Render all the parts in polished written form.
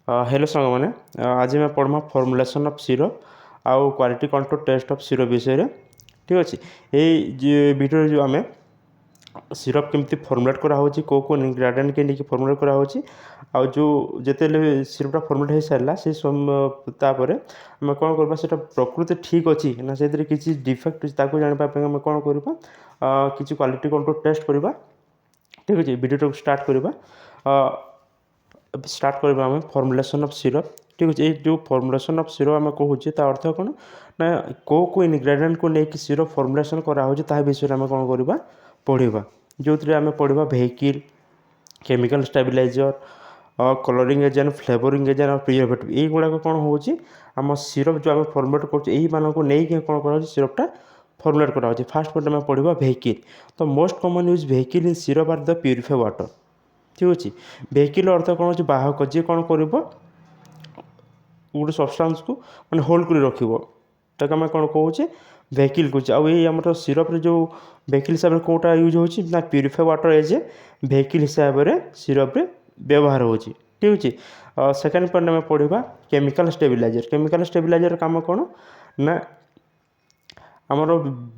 Hello सांग मैंने आज मैं पढ़मा फॉर्मुलेसन ऑफ सिरप आउ quality control test of syrup विषय रे ठीक अच्छे ये वीडियो जो आम सिरप केमती फर्मुलेट कराऊँच कौ कौ इनग्रेडिएंट के नहीं फर्मुलेट कराऊँच आउ जो जिते सिरपटा फर्मुलेट हो सारा से तापर आम कौन करवा से प्रकृति ठीक अच्छी ना से किसी डिफेक्ट अच्छी जानापी आम कौन करवा किसी क्वालिटी कंट्रोल टेस्ट करवा ठीक अच्छे वीडियो स्टार्ट करवा स्टार्ट करवा आम फर्मुलेसन ऑफ सिरप ठीक अच्छे जो फर्मुलेसन ऑफ सिरप आम कहूँ अर्थ कौन ना कौ कौ इनग्रेडिएंट को लेकिन सिरप फर्मुलेसन कराऊँच विषय आम कौन करवा पढ़ा जो आम पढ़ा vehicle chemical stabiliser colouring agent flavouring agent और प्रिजर्वेटिव युवाक कौन होम सिरप जो आम फर्मुलेट कर कौन कर सिरपटा फर्मुलेट कराऊँ फास्ट पॉइंट आम पढ़ा वेहिकल तो most common use vehicle in syrup are the purified water ठीक अच्छे वेहिकल अर्थ कौन हो बाहक जी कौन कर गोटे सब्सटेंस को मैंने होल्ड कर रखा आम कौन कहे वेहिकल कहे आम सिरप जो वेहिकल हिसाब से कौटा यूज होना purified water as a vehicle हिसाब से सिरप व्यवहार हो ठीक अच्छे सेकेंड पॉइंट आम पढ़ा केमिकल स्टेबिलाइजर काम कौन ना आमर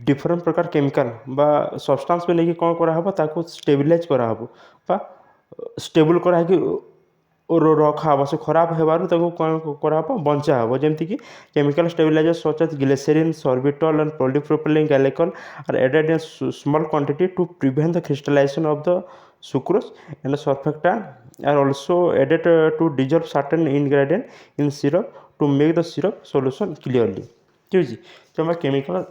डिफरेंट प्रकार केमिकल बा सब्सटेंस को लेकिन कौन कराहब स्टेबिलाइज कराहब बा स्टेबल कराई रखा से खराब होबार कौन कराहब बंचा हम जमीक chemical stabiliser such as glycerin sorbitol and polypropylene glycol are added in small quantity to prevent the crystallisation of the sucrose and surfactant are also added to dissolve certain ingredient in syrup to make the syrup solution clearly ठीक है तो हमारे chemical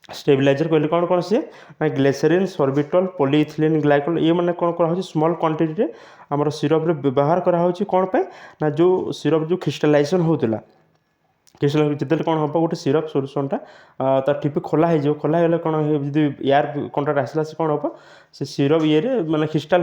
stabiliser कहले कौन कौन सी ना glycerine sorbitol polyethylene glycol ये मैंने कौन करा स्मॉल क्वांटिटी आमर सिरप व्यवहार करा कौन पे ना जो सिरप जो क्रिस्टलाइजेशन होता जिते कौन हम गोटे सिरप सोल्यूशनटा टिपी खोला हो खोला कौन जब एयर कंटाक्ट आसला से कौन हम से सिरप ये माने क्रिस्टाल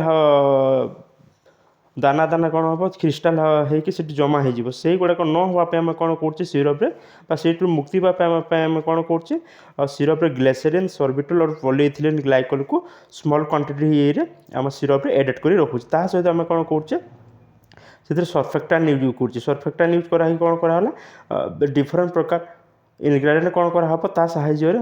दाना दाना कौन हम क्रिस्टाल होगी जमा हो से गुड़ाक न होगापी आम कौन कर सिरप्रे से मुक्ति पाई कौन कर सिरप्रे ग्लिसरीन सॉर्बिटॉल और पॉलीइथिलीन ग्लाइकोल को स्मॉल क्वांटिटी ये आम सिरप्रे एडेड कर रखुचे सहित आम कौन कर सर्फेक्टेंट यूज कर सर्फेक्टेंट यूज करा कौन कराला डिफरेंट प्रकार इनग्रेडिएंट कौन कराहब साहाय्य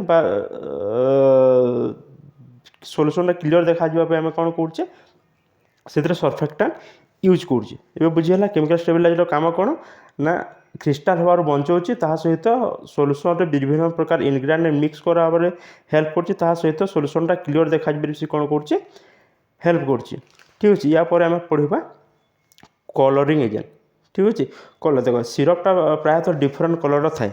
सोल्यूशन क्लीयर देखा आम कौन कर सर्फेक्टेंट यूज कर बुझीगला केमिकल स्टेबिलाइजर काम कौन ना क्रिस्टाल हबार बचाऊँच सहित सोल्यूशन विभिन्न प्रकार इनग्रेडिएंट मिक्स करावे हेल्प कर सहित सोल्यूशनटा क्लीयर देखा कौन कर हेल्प कर ठीक अच्छे या आम पढ़ा कलरिंग एजेंट ठीक अच्छे कलर देख सिरपटा प्रायतः डिफरेंट कलर थाए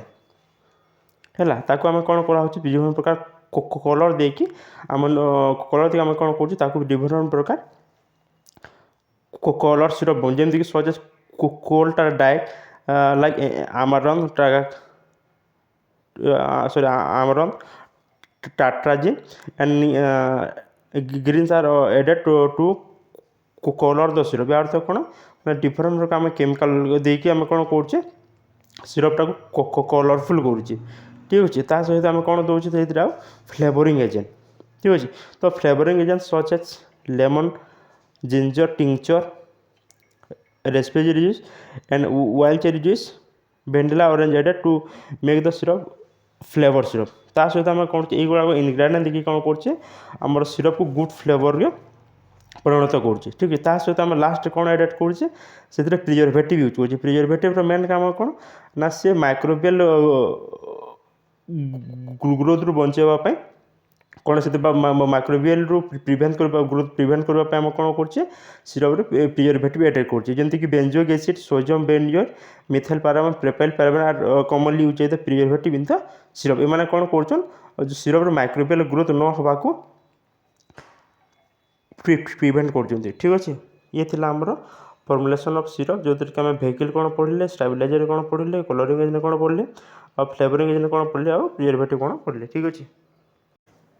है आम कौन करा विभिन्न प्रकार कलर देकी आम कलर देखिए आम कौन कर डिफरेंट प्रकार कलर सिरप बन जमीक such as coal tar dye like amaranth sorry amaranth tartrazine and greens are added to colour the syrup यार तो कौन डिफरेंट प्रकार आम केमिकल देकी आम कौन कर सिरपटा को कलरफुल कर ठीक अच्छे सहित आम कौन दौचे फ्लेवरिंग एजेंट ठीक अच्छे तो flavouring agent such as lemon ginger tincture raspberry juice and wild cherry juice vanilla orange added to make the syrup flavor syrup सहित आम कौन युवा इनग्रेडिएंट देखिए कौन कर सिरप को गुड फ्लेवर परिणत कर ठीक है सहित आम लास्ट कौन एडेड कर प्रिजर्वेटिव यूज कर प्रिजर्वेटिव मेन काम कौन ना सी माइक्रोबियल ग्रोथ रू बचाइवाई कौन से माइक्रोबियल रू प्रिभेन्ट ग्रोथ प्रिभेन्ट करने आम कौन कर सिरप प्रिजर्वेटिव एडेड कर जमीक benzoic acid sodium benzoic methyl paraben propyl paraben are commonly use the preservative in the syrup ये कौन कर सिरप माइक्रोबियल ग्रोथ न होगा प्रिभेन्ट कर ठीक अच्छे ये थी आमर फॉर्मुलेशन ऑफ सिरप जो कि आम वेहिकल कौन पढ़ले स्टेबिलाइजर कौन पढ़ले कलरिंग एजेंट कौन पढ़ले और फ्लेवरिंग एजेंट कौन पढ़ले और प्रिजर्वेटिव कौन पढ़ले ठीक अच्छे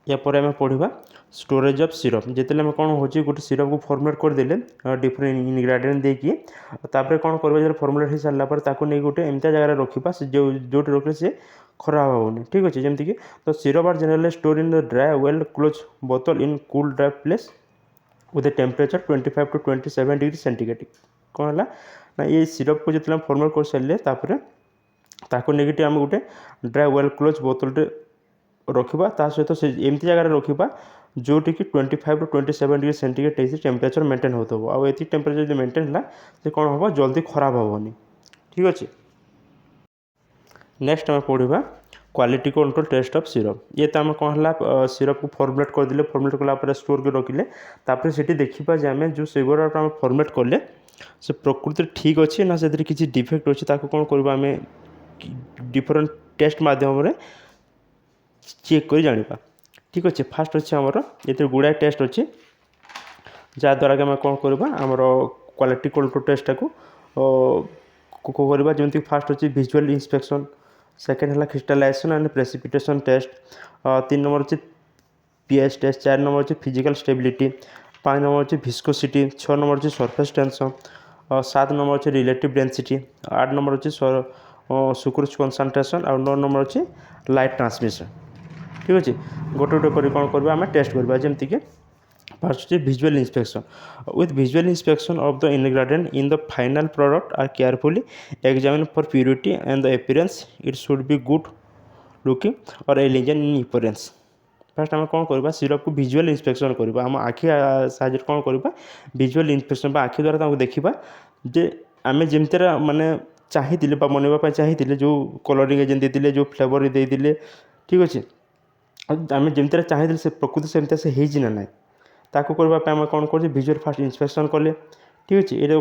या पर आम पढ़ा स्टोरेज ऑफ सिरप जिते आम कौन हो गोटे सिरप को फॉर्मुलेट करदे डिफरेंट इनग्रेडिएंट देकी तापर कौन कर फॉर्मुलेट हो सारापर नहीं गोटे एमती जगह रखा जो रखले सी खराब होनी ठीक अच्छे जमीक तो syrup are generally store in the dry well close बोतल in cool dry place with a temperature 25 to 27 degree centigrade कौन है ना ये सिरप को जो फॉर्मुलेट कर सारे तापर ताको नेगेटिव आम गोटे ड्राई वेल क्लोज बोतल रखा ता सहित से एमती जगह रखा जोटि कि 25 to 27 degree centigrade temperature maintain होता आउ ये टेम्परेचर जो मेंटेन है तो कौन हम जल्दी खराब हेनी ठीक अच्छे। नेक्स्ट आम पढ़ा quality control test of syrup ये तो आम कौन है सिरप को फॉर्मुलेट करदे फॉर्मुलेट कलापर स्टोर कर रखिले तापर से देखा जे आम जो सेगुड़ा आम फॉर्मुलेट कले से प्रकृति ठीक अच्छे ना से किसी डिफेक्ट अच्छे ताको कौन करवा आम डिफरेंट टेस्ट माध्यम चेक कर जाना ठीक अच्छे। फास्ट अच्छे आमर ये गुड़ाए टेस्ट अच्छे जहाँद्वारा कि आम कौन करवा आमर क्वालिटी कंट्रोल टेस्ट को करवा जमी फास्ट अच्छे विजुअल इंस्पेक्शन सेकेंड है crystallisation and precipitation test 3 number अच्छे पीएच टेस्ट 4 नंबर अच्छे फिजिकल स्टेबिलिटी 5 नंबर अच्छे विस्कोसिटी 6 नंबर अच्छे सरफेस टेंशन 7 नंबर अच्छे रिलेटिव डेंसिटी 8 नंबर अच्छे सुक्रोज कंसंट्रेशन और 9 नंबर अच्छे लाइट ट्रांसमिशन ठीक अच्छे। गोटे गोटे कौन करवा आम टेस्ट करवा जमीक first visual inspection with visual inspection of the ingredient in the final product are carefully examine for purity and the appearance it should be good looking और एलिजेंट इन अपीयरेंस। फास्ट आम कौन करवा सिरप को visual inspection करवा आम आखि साहाଯ୍य कौन करवा विजुअल इंस्पेक्शन आखि द्वारा देखा जे आम जमी माने चाहिए बनवाई चाहिए जो कलरिंग एजेंट देते जो फ्लेवर देते ठीक अच्छे आम जमी चाहिए से प्रकृति सेमती से होना ना ताको करने आम कौन कर विजुअल फास्ट इंस्पेक्शन कले ठीक अच्छे। ये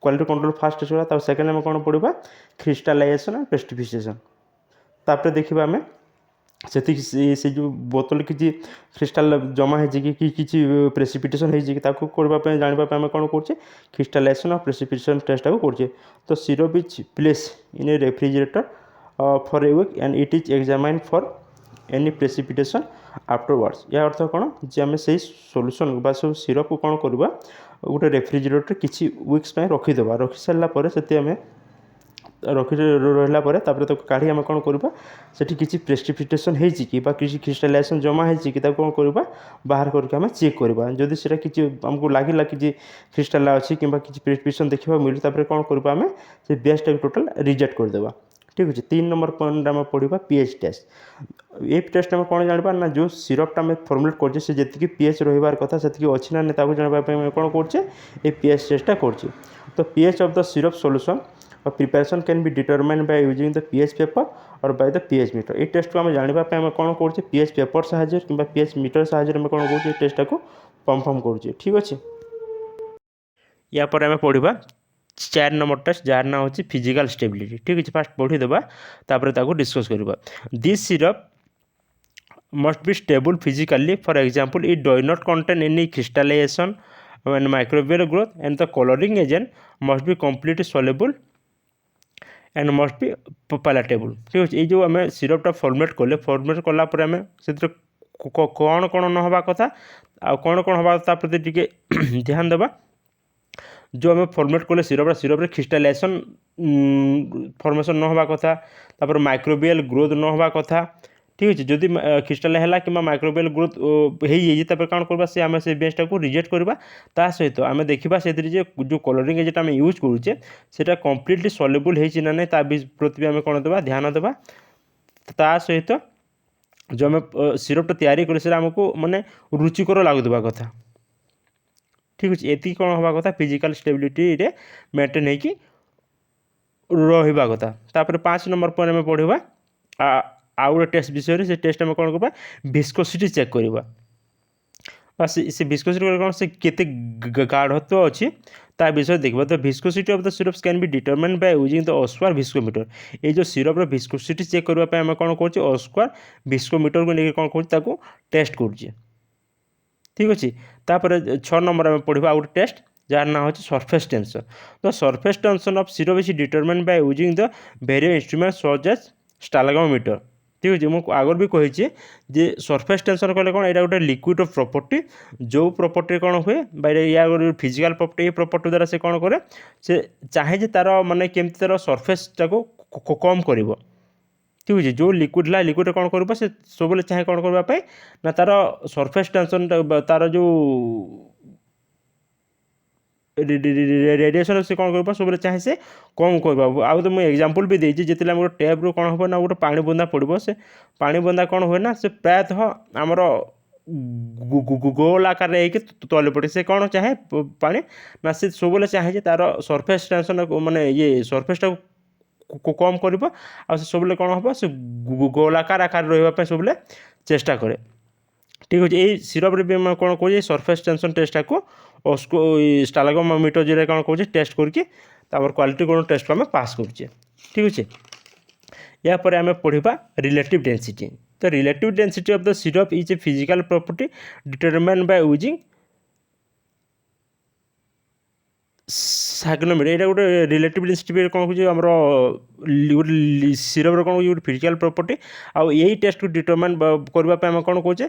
quality control first test second आम कौन पढ़ा क्रिस्टलाइजेशन एंड प्रेसिपिटेशन तापर देखा आम से जो बोतल किसी क्रिस्टाल जमा हो कि प्रेसिपिटेशन होगा जानवाई आम कौन कर क्रिस्टलाइजेशन और प्रेसिपिटेशन टेस्ट को कर तो syrup is place in a refrigerator for a week and it is examine for any precipitation afterwards या अर्थ कौन जे आम से सॉल्यूशन बा सब सिरप को कौन करवा गोटे रेफ्रिजरेटर किसी वीक्स रखीदे रखी सारापर से आम रखी रहा काढ़ी आम कौन करवा से किसी प्रेसिपिटेशन हो किसी क्रिस्टलाइजेशन जमा हो कौन करवा बाहर करके आम चेक करवा जदि से किसी आमको लगे कि क्रिस्टाल अच्छी कि प्रेसिपिटेशन देखा मिले कौन करवा आम से बेस्ट टोटाल रिजेक्ट करदे ठीक अच्छे। 3 नंबर पॉइंट आम पढ़ा पीएच टेस्ट ये टेस्ट आम कौन जानवा ना जो सिरपटा आम फॉर्मुलेट कर से जी पीएच रही कथा से अच्छी ना जानवाई कौन कर पीएच टेस्टा कर तो pH of the syrup solution और preparation can be determine by using the pH paper और बाय द पीएच मीटर ये टेस्ट को आम जानवाई आम कौन कर पीएच पेपर साहाय्य कि पीएच मीटर साहाय्य में कौन कर टेस्टा को परफॉर्म कर ठीक अच्छे। या पर आम पढ़ा 4 नंबर टेस्ट जार ना होची फिजिकल स्टेबिलिटी ठीक है। फास्ट पढ़ीदेवा तापर डिस्कस करवा this syrup must be stable physically for example it does not contain any crystallisation and microbial growth and the colouring agent must be completely soluble and must be palatable ठीक अच्छे। ये जो आम सिरपटा formulate कलापर आम से कौन कौन न हवा कथा आ कौन कौन हवा प्रति टिके ध्यान देवा जो आम फॉर्मुलेट कले सिरप क्रिस्टलाइजेशन फॉर्मेशन न हवा कथा तापर माइक्रोबियल ग्रोथ न हवा कथा ठीक अच्छे। जदि क्रिस्टाल है कि माइक्रोबियल ग्रोथ हो कौन करवा से आम से बेसटा को रिजेक्ट करवा ता सहित आम देखा से जो कलरिंग एजेंट आम यूज करुचे से कम्प्लीटली सॉल्युबल हो ना नहीं प्रति भी आम कौन देवा ध्यान देवा ता सहित जो आम सिरपटा तैयारी कर आमको माने रुचिकर लगुवा कथा ठीक अच्छे। ये कौन हवा कथा फिजिकल स्टेबिलिटी रे मेंटेन होगी रहा कथा तापर 5 नंबर पर आम पढ़ा आउ गोटे टेस्ट विषय से टेस्ट आम कौन करवा विस्कोसिटी चेक करवा से विस्कोसिटी कौन से केते गाढ़त्व अच्छी ता विषय देखा तो viscosity of the syrups can be determine by using the Ostwald viscometer ये जो सिरप विस्कोसिटी चेक करने आम कौन कर ऑस्क्वार विस्कोमीटर को लेकर कौन कर टेस्ट कर ठीक अच्छे। तापर 6 नंबर आम पढ़ा आउ गोटे टेस्ट जार ना होची सरफेस टेंशन तो surface tension of syrup is determine by using the various instrument such as stalagmometer ठीक अच्छे। मुझे आगर भी कही जे सरफेस टेंशन कले कौन यहाँ गोटे लिक्विड प्रॉपर्टी जो प्रॉपर्टी कौन हुए या फिजिकल प्रॉपर्टी ये प्रॉपर्टी द्वारा से कौन करे से चाहे तार माने केमती तार सरफेसटा को कम कर ठीक अच्छे जो लिक्विड ला लिक्विड कौन कर सब चाहे कौन करने ना तार सरफेस टेंशन तार जो रेडिएसन से कौन कर सब चाहे से कम कर आउ तो मुझे एग्जांपल भी देती जितने गोटे टैप रू कौन हम ना गोटे पानी बुंदा पड़ो से पानी बुंदा कौन हुए ना से प्रायतः आमर गोल आकार तले पड़े से कौन चाहे पानी ना से सब चाहे तार सरफेस टेंशन माने ये सरफेसटा को कम कर सब कौन हम से गोलाकार आकार रही सब चेष्टा करे ठीक अच्छे ये सिरप भी मैं कौन कहे सरफेस टेंशन टेस्टा को उसको स्टालागोमीटर जो कौन कहे टेस्ट करके क्वालिटी कौन टेस्ट को आम पास करुचे ठीक अच्छे या पर आम पढ़ा रिलेटिव डेंसिटी तो relative density of the syrup is a physical property determined by using साइक्लोमीटर यहाँ गोटे रिलेटिव डेंसिटी कौन कहे आमर सिरप कौन गोटे फिजिकल प्रॉपर्टी आउ यही टेस्ट को डिटरमाइन करने आम कौन कहे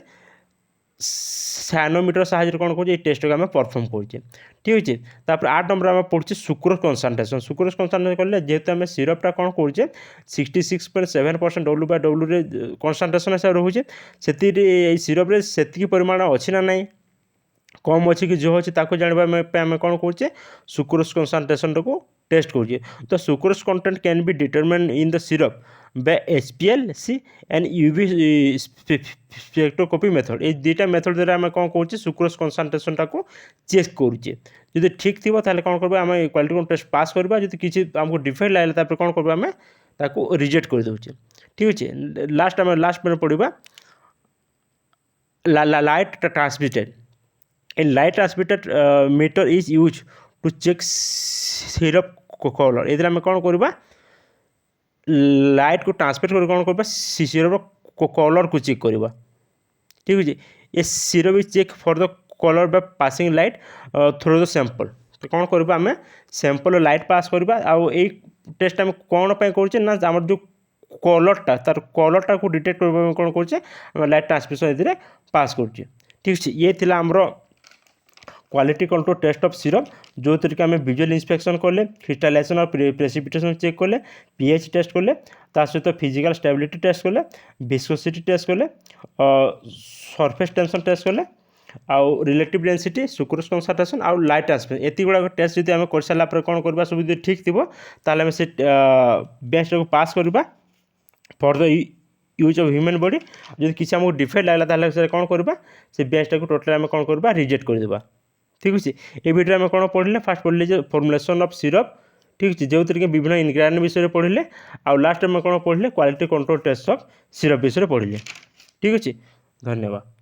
साइनोमीटर साहाय्य कौन कहे टेस्ट को आम परफॉर्म करुचे ठीक अच्छे तापर 8 नंबर आम पढ़ुचे सुक्रोज कनसेंट्रेशन सुक्रोज कनसेंट्रेशन कहले जेहेतु आम सिरपटा कौन करुचे 66.7% W/W कनसेंट्रेशन हिसाब रोचे से सिरप से परिमाण अच्छी ना नहीं कम अच्छी कि जो अच्छे ताको जानवा आम कौन करुचे सुक्रोज कनसेंट्रेशन को टेस्ट करुचे तो sucrose content can be determined in the syrup by HPLC and UV spectroscopy method ये दुटा मेथड द्वारा आम कौन करुचे सुक्रोज कनसेंट्रेशन को चेक करुचे जो ठीक थी कौन कर आम क्वालिटी कौन टेस्ट पास करवा जो किसी आमको डिफेक्ट लगे कौन कर आम रिजेक्ट कर दौचे ठीक अच्छे लास्ट में पढ़ा light transmitted a light transmitted meter is use to check syrup colour ये आम कौन करवा लाइट को ट्रांसमिट कर कौन करवा सिरप कलर को चेक करवा ठीक अच्छे ये syrup is check for the colour by passing light through the sample तो कौन करवा आम सैंपल लाइट पास करवा आउ टेस्ट आम कौन करुचे ना आम जो कलरटा तार कलरटा को डिटेक्ट करने कौन करुचे लाइट ट्रांसमिशन ये पास करुचे ठीक अच्छे ये थिला हमरो quality control test of syrup जो तरीके आम विजुअल इंस्पेक्शन कले क्रिस्टलाइजेशन और प्रेसिपिटेशन चेक कले pH टेस्ट कले सहित फिजिकल स्टेबिलिटी टेस्ट कले विस्कोसिटी टेस्ट कले सरफेस टेंशन टेस्ट कले आउ रिलेटिव डेंसिटी सुक्रोज कनसेंट्रेशन आउ लाइट ट्रांसमिशन एति गुड़ा टेस्ट जो आम कर सारा कौन करवा सब ठीक थी ताल से बेस्ट को पास करवा for the use of human body जो किसी आमको डिफेक्ट लगला से कौन करवा से बेस्ट को टोटल आम कौन करवा रिजेक्ट करदेवा ठीक अच्छे ये वीडियो में कौन पढ़ले फास्ट पढ़ले फॉर्मुलेशन ऑफ सिरप ठीक अच्छे जो तरीके विभिन्न इनग्रेडिएंट विषय पढ़ले आउ लास्ट में कौन पढ़ले quality control test of syrup विषय पढ़ले ठीक अच्छे धन्यवाद।